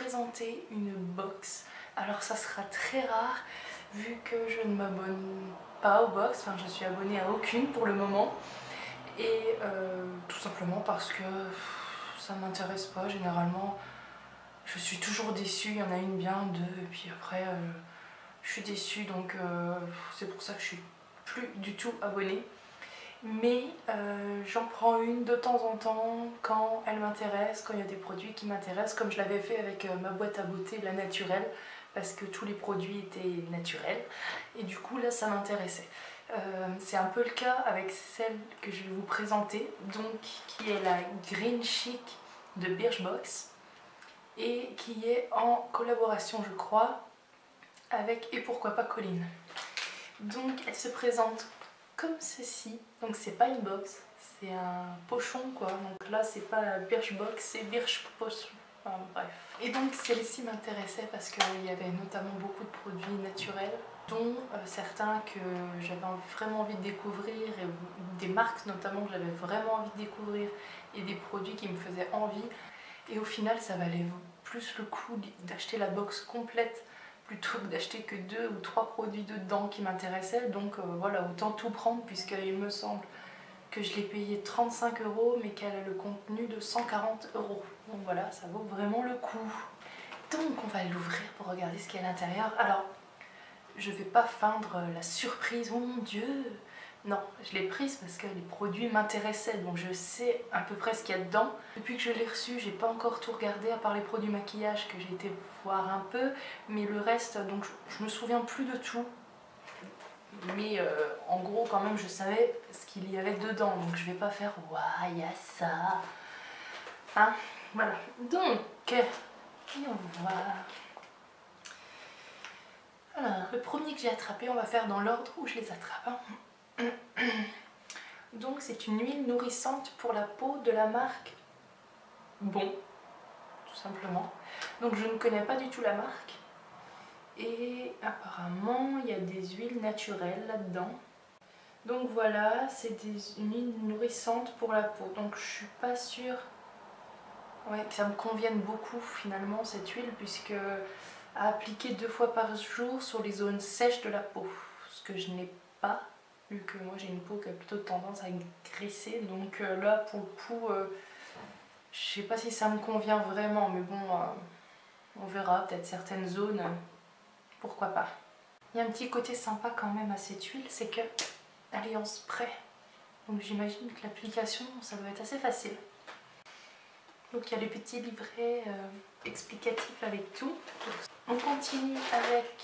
présenter une box. Alors ça sera très rare vu que je ne m'abonne pas aux box, enfin je suis abonnée à aucune pour le moment. Et tout simplement parce que ça m'intéresse pas généralement. Je suis toujours déçue, il y en a une bien, deux, et puis après je suis déçue, donc c'est pour ça que je suis plus du tout abonnée. Mais j'en prends une de temps en temps quand elle m'intéresse, quand il y a des produits qui m'intéressent, comme je l'avais fait avec ma boîte à beauté, la naturelle, parce que tous les produits étaient naturels, et du coup là ça m'intéressait. C'est un peu le cas avec celle que je vais vous présenter, donc qui est la Green Chic de Birchbox, et qui est en collaboration je crois avec Et pourquoi pas Colline. Donc elle se présente comme ceci, donc c'est pas une box, c'est un pochon quoi, donc là c'est pas Birchbox, c'est Birchpochon, enfin, bref. Et donc celle-ci m'intéressait parce qu'il y avait notamment beaucoup de produits naturels, dont certains que j'avais vraiment envie de découvrir, et des marques notamment que j'avais vraiment envie de découvrir, et des produits qui me faisaient envie, et au final ça valait plus le coup d'acheter la box complète plutôt que d'acheter que 2 ou 3 produits dedans qui m'intéressaient. Donc voilà, autant tout prendre puisqu'il me semble que je l'ai payé 35 € mais qu'elle a le contenu de 140 €. Donc voilà, ça vaut vraiment le coup. Donc on va l'ouvrir pour regarder ce qu'il y a à l'intérieur. Alors, je vais pas feindre la surprise, oh mon dieu! Non, je l'ai prise parce que les produits m'intéressaient, donc je sais à peu près ce qu'il y a dedans. Depuis que je l'ai reçu, j'ai pas encore tout regardé à part les produits maquillage que j'ai été voir un peu, mais le reste, donc je me souviens plus de tout. Mais en gros, quand même, je savais ce qu'il y avait dedans, donc je vais pas faire waouh, il y a ça. Hein, voilà. Donc, voyons voir. Alors, le premier que j'ai attrapé, on va faire dans l'ordre où je les attrape. Hein. Donc c'est une huile nourrissante pour la peau de la marque Bon, tout simplement. Donc je ne connais pas du tout la marque. Et apparemment il y a des huiles naturelles là-dedans. Donc voilà, c'est une huile nourrissante pour la peau. Donc je suis pas sûre que ça me convienne beaucoup finalement cette huile, puisque à appliquer 2 fois par jour sur les zones sèches de la peau. Ce que je n'ai pas, vu que moi j'ai une peau qui a plutôt tendance à graisser, donc là pour le coup je sais pas si ça me convient vraiment, mais bon on verra, peut-être certaines zones, pourquoi pas. Il y a un petit côté sympa quand même à cette huile, c'est que elle est en spray, donc j'imagine que l'application ça doit être assez facile. Donc il y a les petits livrets explicatifs avec tout. On continue avec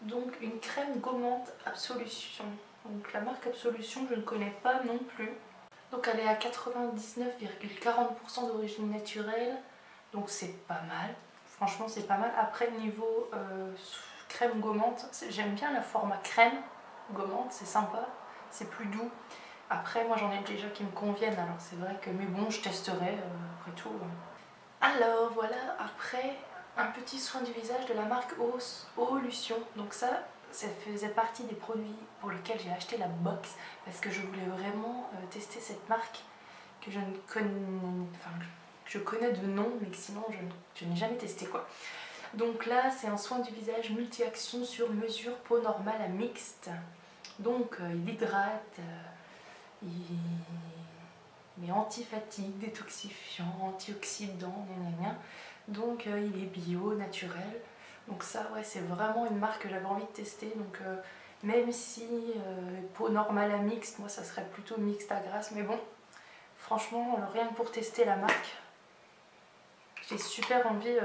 donc une crème gommante Absolution. Donc la marque Absolution je ne connais pas non plus. Donc elle est à 99,40% d'origine naturelle. Donc c'est pas mal. Franchement c'est pas mal. Après niveau crème gommante, j'aime bien la format crème gommante, c'est sympa, c'est plus doux. Après moi j'en ai déjà qui me conviennent, alors c'est vrai que, mais bon je testerai après tout. Alors voilà, après un petit soin du visage de la marque Eau-Lution. Donc ça faisait partie des produits pour lesquels j'ai acheté la box, parce que je voulais vraiment tester cette marque que je ne connais, enfin que je connais de nom, mais que sinon je n'ai jamais testé quoi. Donc là c'est un soin du visage multi-action sur mesure, peau normale à mixte. Donc il hydrate, il est anti-fatigue, détoxifiant, antioxydant, gna gna gna. Donc il est bio, naturel. Donc ça ouais c'est vraiment une marque que j'avais envie de tester. Donc même si peau normale à mixte, moi ça serait plutôt mixte à grasse. Mais bon, franchement rien que pour tester la marque, j'ai super envie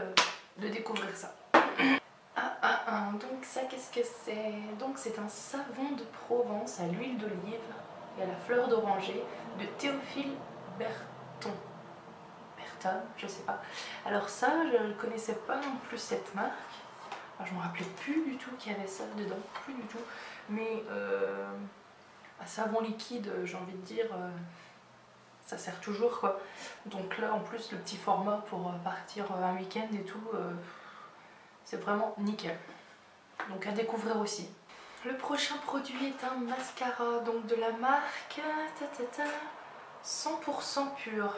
de découvrir ça. Donc ça qu'est-ce que c'est? Donc c'est un savon de Provence à l'huile d'olive et à la fleur d'oranger de Théophile Berton, je sais pas. Alors ça, je ne connaissais pas non plus cette marque. Alors, je me rappelais plus du tout qu'il y avait ça dedans, plus du tout. Mais un savon liquide, j'ai envie de dire, ça sert toujours quoi. Donc là, en plus, le petit format pour partir un week-end et tout, c'est vraiment nickel. Donc à découvrir aussi. Le prochain produit est un mascara, donc de la marque 100% pur.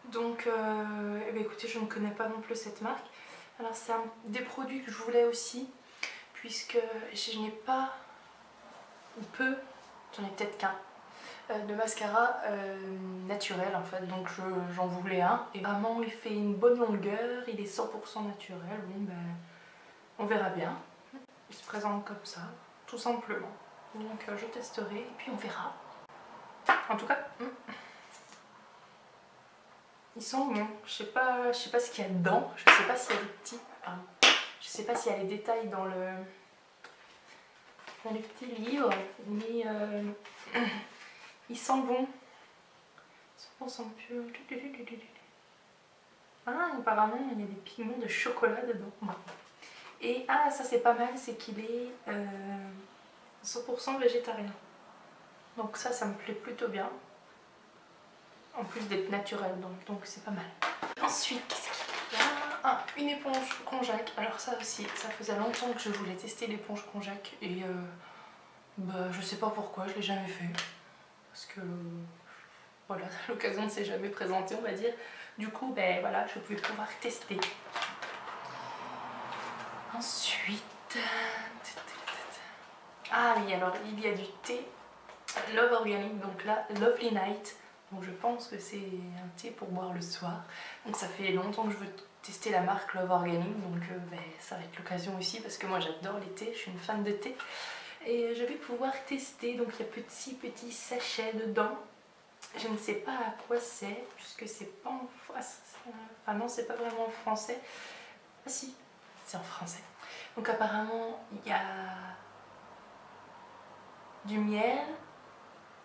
Donc eh bien, écoutez, je ne connais pas non plus cette marque. Alors c'est des produits que je voulais aussi, puisque je n'ai pas, ou peu, j'en ai peut-être qu'un, de mascara naturel en fait, donc j'en voulais un. Et vraiment il fait une bonne longueur, il est 100% naturel, bon ben on verra bien. Il se présente comme ça, tout simplement. Donc je testerai et puis on verra. En tout cas, ils sont bons. Je sais pas ce qu'il y a dedans. Je sais pas s'il y a des petits. Pardon. Je sais pas s'il y a les détails dans le petit livre, mais ils sentent bon. 100% pur. Ah, apparemment il y a des pigments de chocolat dedans. Bon. Et ah, ça c'est pas mal, c'est qu'il est 100% végétarien. Donc ça me plaît plutôt bien. En plus d'être naturel, donc c'est pas mal. Ensuite, qu'est-ce qu'il y a? Ah, une éponge konjac. Alors ça aussi, ça faisait longtemps que je voulais tester l'éponge konjac et bah, je sais pas pourquoi, je l'ai jamais fait. Parce que voilà, l'occasion ne s'est jamais présentée, on va dire. Du coup, ben voilà, je vais pouvoir tester. Ensuite... Ah oui, alors il y a du thé Love Organic, donc là, Lovely Night. Donc je pense que c'est un thé pour boire le soir. Donc ça fait longtemps que je veux tester la marque Love Organic, donc ben, ça va être l'occasion aussi parce que moi j'adore les thés, je suis une fan de thé. Et je vais pouvoir tester, donc il y a petits sachets dedans. Je ne sais pas à quoi c'est, puisque c'est pas en français. Enfin non, c'est pas vraiment en français. Ah si, c'est en français. Donc apparemment, il y a du miel,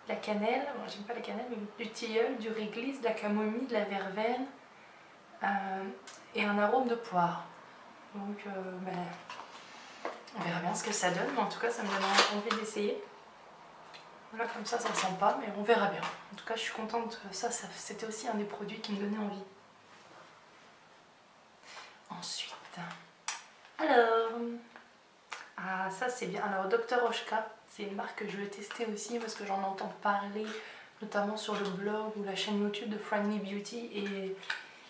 de la cannelle, bon, j'aime pas la cannelle, mais du tilleul, du réglisse, de la camomille, de la verveine et un arôme de poire. Donc ben, on verra bien ce que ça donne, mais en tout cas ça me donne envie d'essayer. Voilà, comme ça sent pas, mais on verra bien. En tout cas je suis contente, ça c'était aussi un des produits qui me donnait envie. Ensuite, alors, ah ça c'est bien, alors Dr Oshka, c'est une marque que je vais tester aussi parce que j'en entends parler notamment sur le blog ou la chaîne YouTube de Friendly Beauty et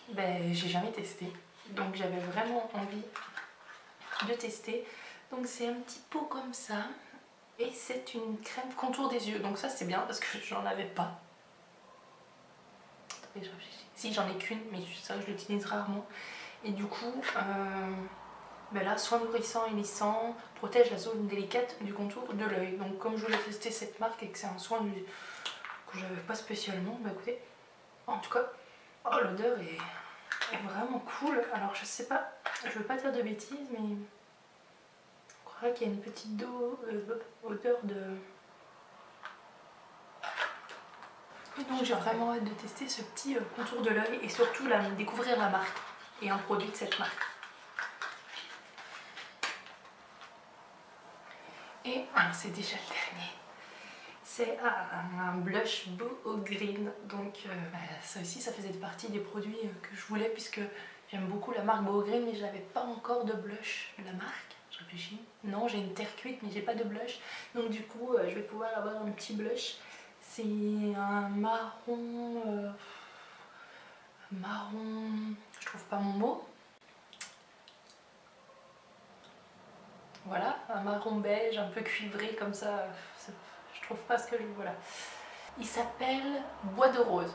ben, j'ai jamais testé, donc j'avais vraiment envie de tester. Donc c'est un petit pot comme ça et c'est une crème contour des yeux, donc ça c'est bien parce que j'en avais pas. Si j'en ai qu'une, mais ça je l'utilise rarement et du coup ben là, soin nourrissant et lissant, protège la zone délicate du contour de l'œil. Donc comme je voulais tester cette marque et que c'est un soin que je n'avais pas spécialement, bah écoutez, en tout cas, oh, l'odeur est vraiment cool. Alors je sais pas, je veux pas dire de bêtises, mais je crois qu'il y a une petite odeur de... Et donc j'ai vraiment hâte de tester ce petit contour de l'œil et surtout découvrir la marque et un produit de cette marque. Et alors c'est déjà le dernier, c'est un blush Beau Green, donc bah, ça aussi ça faisait partie des produits que je voulais puisque j'aime beaucoup la marque Beau Green mais je n'avais pas encore de blush de la marque, je réfléchis, non j'ai une terre cuite mais j'ai pas de blush, donc du coup je vais pouvoir avoir un petit blush, c'est un marron, je trouve pas mon mot. Voilà, un marron beige un peu cuivré comme ça, je trouve pas ce que je... Voilà. Il s'appelle Bois de Rose.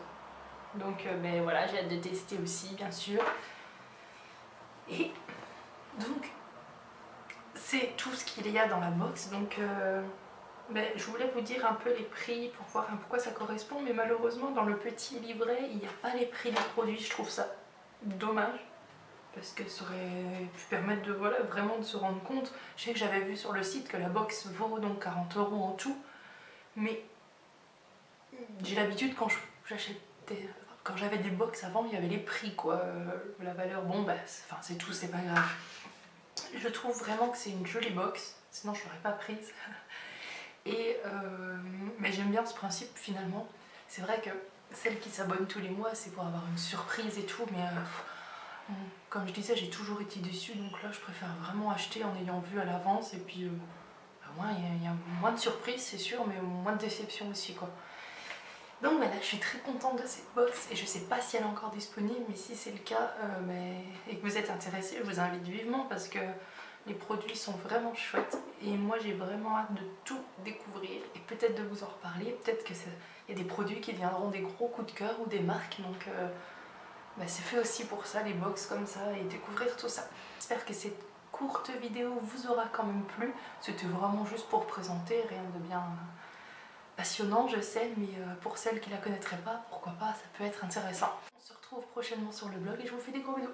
Donc ben voilà, j'ai hâte de tester aussi bien sûr. Et donc c'est tout ce qu'il y a dans la box. Donc ben, je voulais vous dire un peu les prix pour voir à quoi ça correspond. Mais malheureusement dans le petit livret il n'y a pas les prix des produits. Je trouve ça dommage. Parce que ça aurait pu permettre de voilà, vraiment de se rendre compte. Je sais que j'avais vu sur le site que la box vaut donc 40 € en tout. Mais j'ai l'habitude quand j'achetais, quand j'avais des box avant, il y avait les prix quoi. La valeur, bon bah c'est tout, c'est pas grave. Je trouve vraiment que c'est une jolie box, sinon je l'aurais pas prise. Et mais j'aime bien ce principe finalement. C'est vrai que celle qui s'abonne tous les mois, c'est pour avoir une surprise et tout, mais comme je disais, j'ai toujours été déçue, donc là je préfère vraiment acheter en ayant vu à l'avance et puis au moins il y a moins de surprises c'est sûr, mais moins de déception aussi quoi. Donc voilà, je suis très contente de cette box et je sais pas si elle est encore disponible, mais si c'est le cas et que vous êtes intéressé, je vous invite vivement parce que les produits sont vraiment chouettes et moi j'ai vraiment hâte de tout découvrir et peut-être de vous en reparler. Peut-être qu'il y a des produits qui deviendront des gros coups de cœur ou des marques, donc c'est fait aussi pour ça, les box comme ça et découvrir tout ça. J'espère que cette courte vidéo vous aura quand même plu. C'était vraiment juste pour présenter, rien de bien passionnant je sais, mais pour celles qui la connaîtraient pas, pourquoi pas, ça peut être intéressant. On se retrouve prochainement sur le blog et je vous fais des gros bisous.